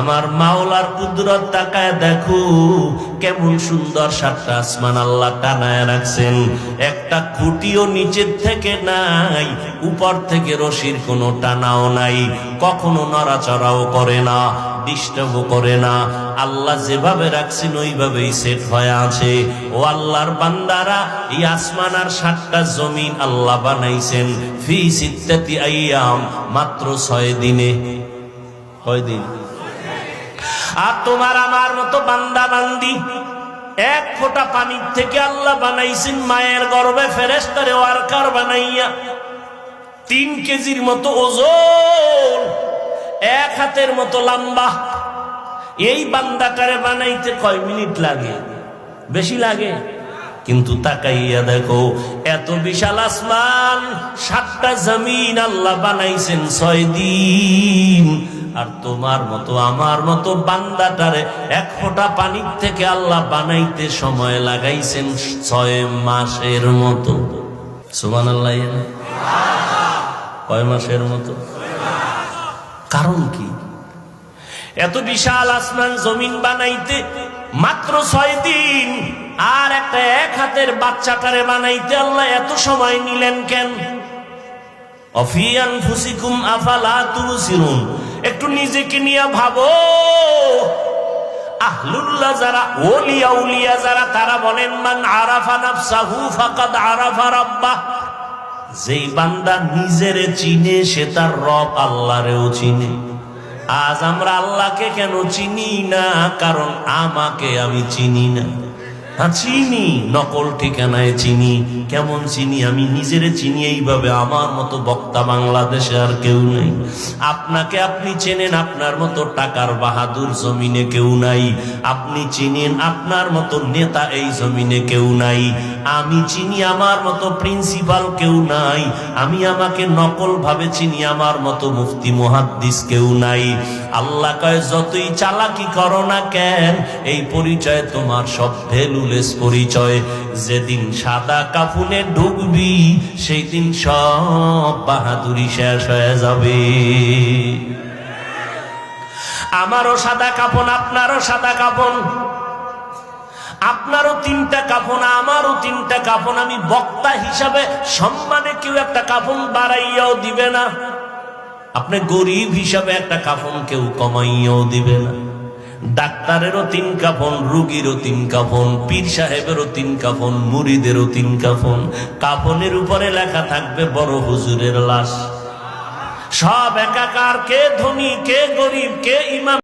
আমার মাওলার কুদরত তাকায় দেখো কেমন সুন্দর সাতটা আসমান আল্লাহ টানায় রাখছেন। একটা খুঁটিও নিচের থেকে নাই, উপর থেকে রশির কোনো টানাও নাই, কখনো নড়াচড়াও করে না, ডিস্টার্ব করে না। আল্লাহ যেভাবে রাখছেন ওইভাবেই সেট হয়ে আছে। ও আল্লাহর বান্দারা, এই আসমান আর সাতটা জমিন আল্লাহ বানাইছেন ফি সিত্তাতি আইয়াম, মাত্র 6 দিনে। কয় দিন? আর তোমার আমার মতো বান্দা বান্দি এক ফোঁটা পানির থেকে আল্লাহ বানাইছেন মায়ের গর্ভে ফেরেশতারে ওয়ার্কার বানাইয়া 3 কেজির মতো ওজন, 1 হাতের মতো লম্বা। এই বান্দাটারে বানাইতে কয় মিনিট লাগে? বেশি লাগে? কিন্তু তাকাইয়া দেখো এত বিশাল আসমান, 7টা জমিন আল্লাহ বানাইছেন 6 দিন। আর তোমার মতো আমার মতো বান্দাটারে 1 ফোঁটা পানির থেকে আল্লাহ বানাইতে সময় লাগাইছেন 6 মাসের মতো। সুবহানাল্লাহ। কয় মাসের মতো? কারণ কি? এত বিশাল আসমান জমিন বানাইতে মাত্র 6 দিন, আর একটা 1 হাতের বাচ্চাটারে বানাইতে আল্লাহ এত সময় নিলেন কেন? অফি আনফুসিকুম আফালা তুবসিরুন। একটু নিজেকে নিয়ে ভাবো। আহলুল্লাহ যারা, ওলিয়া উলিয়া যারা, তারা বলেন মান আরাফা নাফসাহু ফাকাদ আরাফা রাব্বাহ। যেই বান্দা নিজেরে চিনে সে তার রব আল্লাহরেও চিনে। আজ আমরা আল্লাহকে কেন চিনি না? কারণ আমাকে আমি চিনি না। চিনি, নকল ঠিকানায় চিনি। কেমন চিনি? আমি নিজেরে চিনি এইভাবে। আমার মতো বক্তা বাংলাদেশে আর কেউ নেই। আপনাকে আপনি চেনেন, আপনার মতো টাকার বাহাদুর জমিনে কেউ নাই। আপনি চিনেন, আপনার মতো নেতা এই জমিনে কেউ নাই। আমি চিনি, আমার মতো প্রিন্সিপাল কেউ নাই। আমি আমাকে নকল ভাবে চিনি, আমার মতো মুফতি মুহাদ্দিস কেউ নাই। আল্লাহ কয় যতই চালাকি করো না কেন, এই পরিচয় তোমার সব ভ্যালুলেস পরিচয়। যেদিন সাদা কাফনে ঢুকবি সেই দিন সব বাহাদুরি শেষ হয়ে যাবে। আমারও সাদা কাফন, আপনারও সাদা কাফন, আপনারও 3টা কাফন, আমারও 3টা কাফন। আমি বক্তা হিসাবে সম্মানে কেউ একটা কাফন বাড়াইয়াও দিবে না। আপনি গরিব হিসাবে একটা কাফন কেউ কমাইয়াও দিবে না। ডাক্তারেরও 3 কাফন, রুগীরও 3 কাফন, পীর সাহেবেরও 3 কাফন, মুরিদেরও 3 কাফন। কাফনের উপরে লেখা থাকবে বড় হুজুরের লাশ। সব একাকার, কে ধনী, কে গরিব, কে ইমাম।